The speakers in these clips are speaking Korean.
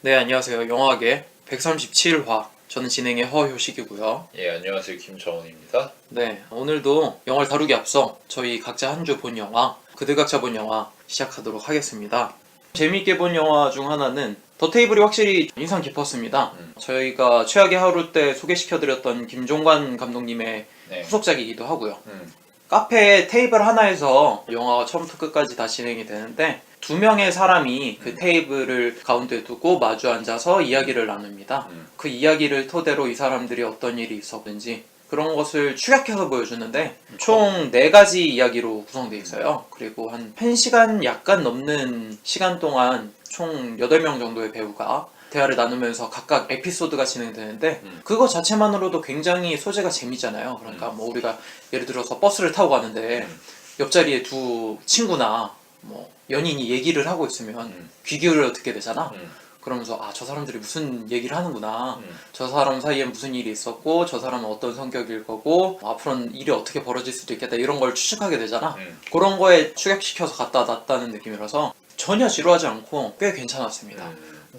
네, 안녕하세요. 영화계 137화. 저는 진행의 허효식이고요. 예, 안녕하세요. 김정훈입니다. 네, 오늘도 영화를 다루기 앞서 저희 각자 한 주 본 영화, 그들 각자 본 영화 시작하도록 하겠습니다. 재미있게 본 영화 중 하나는 더 테이블이 확실히 인상 깊었습니다. 저희가 최악의 하루 때 소개시켜드렸던 김종관 감독님의 네. 후속작이기도 하고요. 카페 테이블 하나에서 영화가 처음부터 끝까지 다 진행이 되는데 두 명의 사람이 그 테이블을 가운데 두고 마주 앉아서 이야기를 나눕니다. 그 이야기를 토대로 이 사람들이 어떤 일이 있었는지 그런 것을 추격해서 보여주는데 총 4가지 이야기로 구성되어 있어요. 그리고 한 1시간 약간 넘는 시간 동안 총 8명 정도의 배우가 대화를 나누면서 각각 에피소드가 진행되는데 그거 자체만으로도 굉장히 소재가 재미잖아요. 그러니까 뭐 우리가 예를 들어서 버스를 타고 가는데 옆자리에 두 친구나 뭐 연인이 얘기를 하고 있으면 귀 기울여 듣게 되잖아. 그러면서 아, 저 사람들이 무슨 얘기를 하는구나. 저 사람 사이에 무슨 일이 있었고 저 사람은 어떤 성격일 거고 앞으로는 일이 어떻게 벌어질 수도 있겠다 이런 걸 추측하게 되잖아. 그런 거에 추격시켜서 갖다 놨다는 느낌이라서 전혀 지루하지 않고 꽤 괜찮았습니다.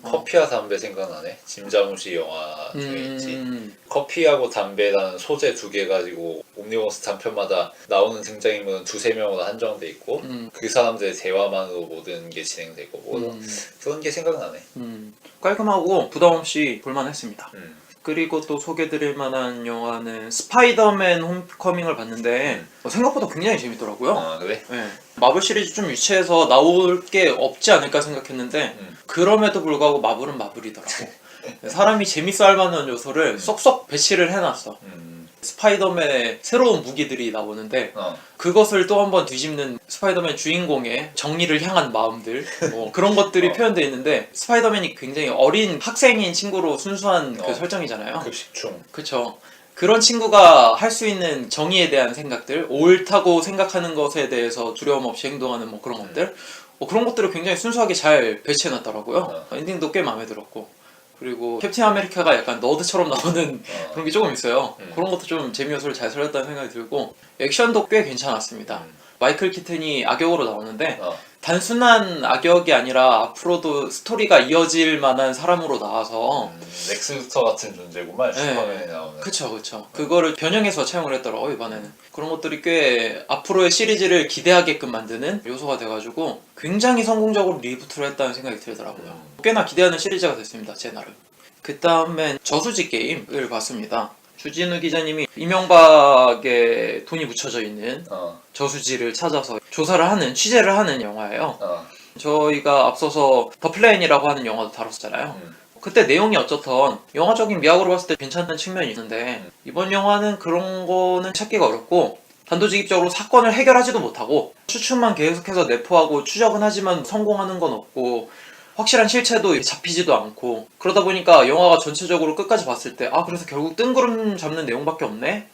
커피와 담배 생각나네. 짐 자무시 영화 중에 있지. 커피하고 담배라는 소재 2개 가지고 옴니버스 단편마다 나오는 등장인물은 2-3명으로 한정돼 있고 그 사람들의 대화만으로 모든 게 진행되고 뭐 그런 게 생각나네. 깔끔하고 부담없이 볼만했습니다. 그리고 또 소개드릴 만한 영화는 스파이더맨 홈커밍을 봤는데 생각보다 굉장히 재밌더라고요. 아, 그래? 네. 마블 시리즈 좀 유치해서 나올 게 없지 않을까 생각했는데 그럼에도 불구하고 마블은 마블이더라고. 사람이 재밌어 할 만한 요소를 쏙쏙 배치를 해놨어. 스파이더맨의 새로운 무기들이 나오는데 그것을 또 한번 뒤집는 스파이더맨 주인공의 정의를 향한 마음들 뭐 그런 것들이 표현되어 있는데 스파이더맨이 굉장히 어린 학생인 친구로 순수한 그 설정이잖아요. 급식충. 그쵸. 그런 친구가 할 수 있는 정의에 대한 생각들, 옳다고 생각하는 것에 대해서 두려움 없이 행동하는 뭐 그런 것들, 그런 것들을 굉장히 순수하게 잘 배치해놨더라고요. 엔딩도 꽤 마음에 들었고. 그리고 캡틴 아메리카가 약간 너드처럼 나오는 그런 게 조금 있어요. 그런 것도 좀 재미 요소를 잘 살렸다는 생각이 들고 액션도 꽤 괜찮았습니다. 마이클 키튼이 악역으로 나오는데 단순한 악역이 아니라 앞으로도 스토리가 이어질 만한 사람으로 나와서 렉스 루터 같은 존재구만. 슈퍼맨에 나오는. 그쵸. 그거를 변형해서 채용을 했더라고요, 이번에는. 그런 것들이 꽤 앞으로의 시리즈를 기대하게끔 만드는 요소가 돼가지고 굉장히 성공적으로 리부트를 했다는 생각이 들더라고요. 꽤나 기대하는 시리즈가 됐습니다, 제 나름. 그 다음엔 저수지 게임을 봤습니다. 주진우 기자님이 이명박에 돈이 묻혀져 있는 저수지를 찾아서 조사를 하는, 취재를 하는 영화예요. 저희가 앞서서 더 플랜이라고 하는 영화도 다뤘었잖아요. 그때 내용이 어쩌던 영화적인 미학으로 봤을 때 괜찮은 측면이 있는데 이번 영화는 그런 거는 찾기가 어렵고 단도직입적으로 사건을 해결하지도 못하고 추측만 계속해서 내포하고 추적은 하지만 성공하는 건 없고 확실한 실체도 잡히지도 않고 그러다 보니까 영화가 전체적으로 끝까지 봤을 때 아, 그래서 결국 뜬구름 잡는 내용밖에 없네?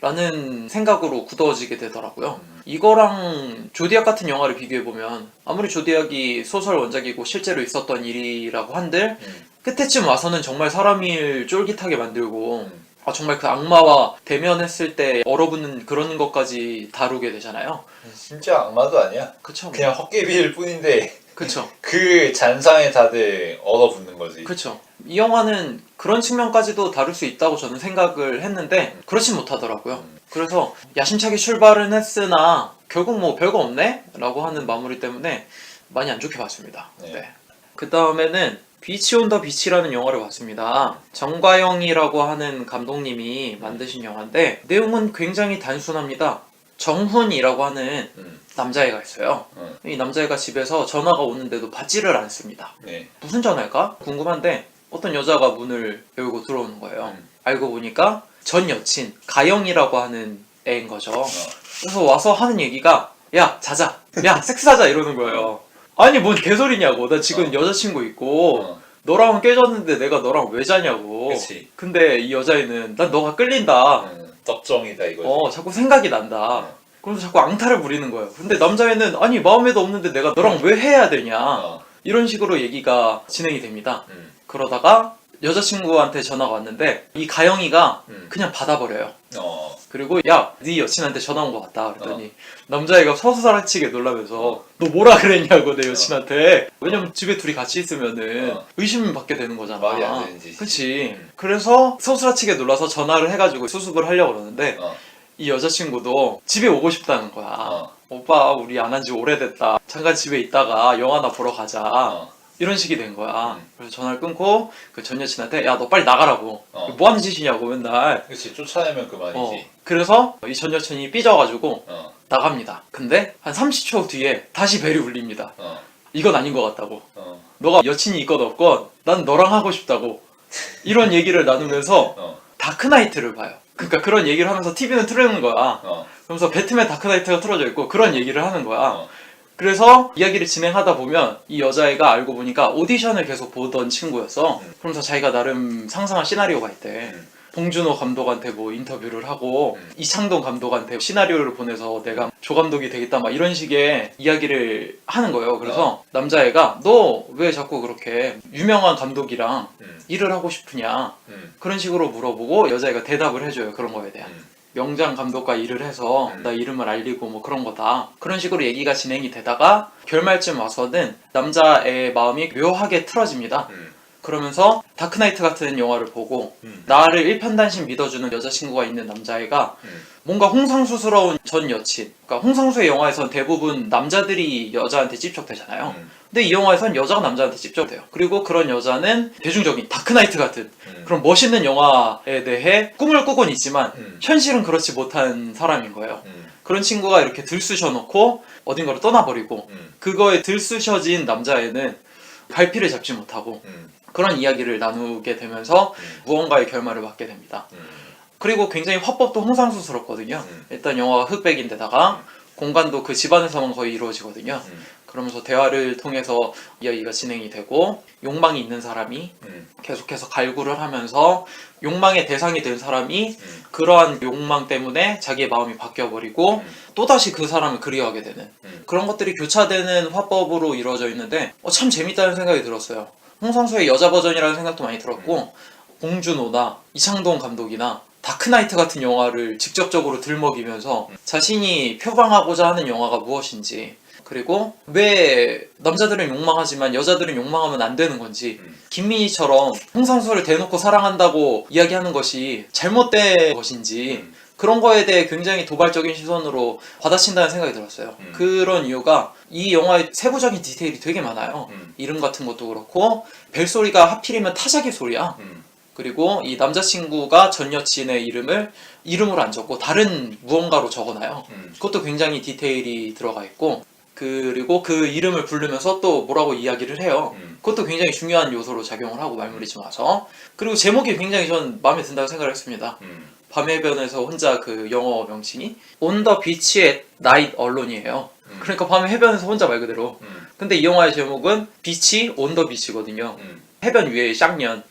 라는 생각으로 굳어지게 되더라고요. 이거랑 조디악 같은 영화를 비교해보면 아무리 조디악이 소설 원작이고 실제로 있었던 일이라고 한들 끝에쯤 와서는 정말 사람을 쫄깃하게 만들고 정말 그 악마와 대면했을 때 얼어붙는 그런 것까지 다루게 되잖아요. 진짜 악마도 아니야. 그쵸. 그냥 헛개비일 뿐인데 그쵸. 그 잔상에 다들 얼어붙는 거지. 그쵸. 이 영화는 그런 측면까지도 다룰 수 있다고 저는 생각을 했는데 그렇진 못하더라고요. 그래서 야심차게 출발은 했으나 결국 뭐 별거 없네? 라고 하는 마무리 때문에 많이 안 좋게 봤습니다. 네. 그 다음에는 비치 온 더 비치라는 영화를 봤습니다. 정과영이라고 하는 감독님이 만드신 영화인데 내용은 굉장히 단순합니다. 정훈이라고 하는 남자애가 있어요. 이 남자애가 집에서 전화가 오는데도 받지를 않습니다. 무슨 전화일까? 궁금한데 어떤 여자가 문을 열고 들어오는 거예요. 알고 보니까 전 여친 가영이라고 하는 애인 거죠. 그래서 와서 하는 얘기가 야 자자, 야 섹스하자 이러는 거예요. 아니 뭔 개소리냐고. 나 지금 여자친구 있고 너랑은 깨졌는데 내가 너랑 왜 자냐고. 그치. 근데 이 여자애는 난 너가 끌린다. 덕정이다 이거지. 자꾸 생각이 난다. 그래서 자꾸 앙탈을 부리는 거예요. 근데 남자애는 아니 마음에도 없는데 내가 너랑 왜 해야 되냐. 이런 식으로 얘기가 진행이 됩니다. 그러다가 여자친구한테 전화가 왔는데 이 가영이가 그냥 받아버려요. 그리고 야, 네 여친한테 전화 온 것 같다 그랬더니 남자애가 서수살치게 놀라면서 너 뭐라 그랬냐고 내 여친한테. 왜냐면 집에 둘이 같이 있으면은 의심 받게 되는 거잖아. 말이 안 되는 짓이지. 그치. 그래서 서수살치게 놀라서 전화를 해가지고 수습을 하려고 그러는데 이 여자친구도 집에 오고 싶다는 거야. 오빠 우리 안 한 지 오래됐다. 잠깐 집에 있다가 영화나 보러 가자. 이런 식이 된 거야. 그래서 전화를 끊고 그 전 여친한테 야 너 빨리 나가라고. 뭐 하는 짓이냐고 맨날. 그렇지, 쫓아내면 그만이지. 그래서 이 전 여친이 삐져가지고 나갑니다. 근데 한 30초 뒤에 다시 벨이 울립니다. 이건 아닌 것 같다고. 너가 여친이 있건 없건 난 너랑 하고 싶다고. 이런 얘기를 나누면서 다크나이트를 봐요. 그러니까 그런 얘기를 하면서 TV는 틀어놓는 거야. 그러면서 배트맨 다크나이트가 틀어져 있고 그런 얘기를 하는 거야. 그래서 이야기를 진행하다 보면 이 여자애가 알고 보니까 오디션을 계속 보던 친구였어. 그러면서 자기가 나름 상상한 시나리오가 있대. 봉준호 감독한테 뭐 인터뷰를 하고 이창동 감독한테 시나리오를 보내서 내가 조 감독이 되겠다 막 이런 식의 이야기를 하는 거예요. 그래서 남자애가 너 왜 자꾸 그렇게 유명한 감독이랑 일을 하고 싶으냐 그런 식으로 물어보고 여자애가 대답을 해줘요. 그런 거에 대한. 명장 감독과 일을 해서 나 이름을 알리고 뭐 그런 거다. 그런 식으로 얘기가 진행이 되다가 결말쯤 와서는 남자의 마음이 묘하게 틀어집니다. 그러면서 다크나이트 같은 영화를 보고 나를 일편단심 믿어주는 여자친구가 있는 남자애가 뭔가 홍상수스러운 전 여친. 그러니까 홍상수의 영화에선 대부분 남자들이 여자한테 찝적대잖아요. 근데 이 영화에선 여자가 남자한테 찝적대요. 그리고 그런 여자는 대중적인 다크나이트 같은 그런 멋있는 영화에 대해 꿈을 꾸곤 있지만 현실은 그렇지 못한 사람인 거예요. 그런 친구가 이렇게 들쑤셔놓고 어딘가로 떠나버리고 그거에 들쑤셔진 남자애는 갈피를 잡지 못하고 그런 이야기를 나누게 되면서 무언가의 결말을 맞게 됩니다. 그리고 굉장히 화법도 홍상수스럽거든요. 일단 영화가 흑백인데다가 공간도 그 집안에서만 거의 이루어지거든요. 그러면서 대화를 통해서 이야기가 진행이 되고 욕망이 있는 사람이 계속해서 갈구를 하면서 욕망의 대상이 된 사람이 그러한 욕망 때문에 자기의 마음이 바뀌어버리고 또다시 그 사람을 그리워하게 되는 그런 것들이 교차되는 화법으로 이루어져 있는데 참 재밌다는 생각이 들었어요. 홍상수의 여자 버전이라는 생각도 많이 들었고 봉준호나 이창동 감독이나 다크나이트 같은 영화를 직접적으로 들먹이면서 자신이 표방하고자 하는 영화가 무엇인지 그리고 왜 남자들은 욕망하지만 여자들은 욕망하면 안 되는 건지 김민희처럼 홍상수를 대놓고 사랑한다고 이야기하는 것이 잘못된 것인지 그런 거에 대해 굉장히 도발적인 시선으로 받아친다는 생각이 들었어요. 그런 이유가 이 영화의 세부적인 디테일이 되게 많아요. 이름 같은 것도 그렇고 벨소리가 하필이면 타자기 소리야. 그리고 이 남자친구가 전 여친의 이름을 이름으로 안 적고 다른 무언가로 적어놔요. 그것도 굉장히 디테일이 들어가 있고 그리고 그 이름을 부르면서 또 뭐라고 이야기를 해요. 그것도 굉장히 중요한 요소로 작용을 하고 말물이쯤 와서 그리고 제목이 굉장히 전 마음에 든다고 생각을 했습니다. 밤의 해변에서 혼자 그 영어 명칭이 On the Beach at Night Alone이에요. 그러니까 밤의 해변에서 혼자 말 그대로. 근데 이 영화의 제목은 비치 on the beach거든요. 해변 위에 쌍년.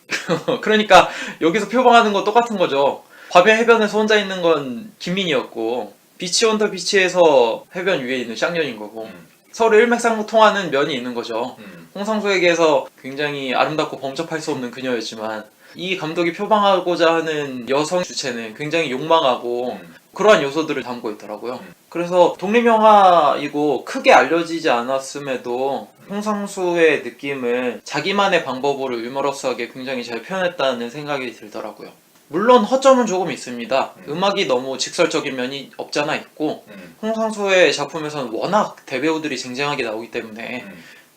그러니까 여기서 표방하는 건 똑같은 거죠. 밤의 해변에서 혼자 있는 건 김민희였고 비치 온 더 비치에서 해변 위에 있는 쌍년인 거고 서로 일맥상통하는 면이 있는 거죠. 홍상수에게서 굉장히 아름답고 범접할 수 없는 그녀였지만 이 감독이 표방하고자 하는 여성 주체는 굉장히 욕망하고 그러한 요소들을 담고 있더라고요. 그래서 독립영화이고 크게 알려지지 않았음에도 홍상수의 느낌을 자기만의 방법으로 유머러스하게 굉장히 잘 표현했다는 생각이 들더라고요. 물론 허점은 조금 있습니다. 음악이 너무 직설적인 면이 없잖아 있고 홍상수의 작품에서는 워낙 대배우들이 쟁쟁하게 나오기 때문에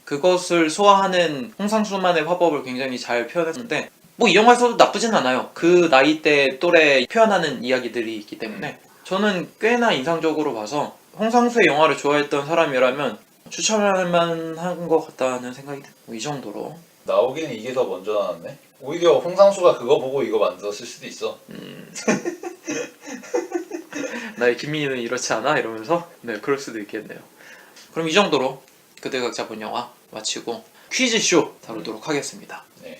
그것을 소화하는 홍상수만의 화법을 굉장히 잘 표현했는데 뭐 이 영화에서도 나쁘진 않아요. 그 나이대 또래 표현하는 이야기들이 있기 때문에 저는 꽤나 인상적으로 봐서 홍상수의 영화를 좋아했던 사람이라면 추천할 만한 것 같다는 생각이 듭니다. 이 정도로. 나오기는 이게 더 먼저 나왔네. 오히려 홍상수가 그거 보고 이거 만들었을 수도 있어. 나의 김민희는 이렇지 않아? 이러면서 네 그럴 수도 있겠네요. 그럼 이 정도로 그대 각자 본 영화 마치고 퀴즈쇼 다루도록 하겠습니다. 네.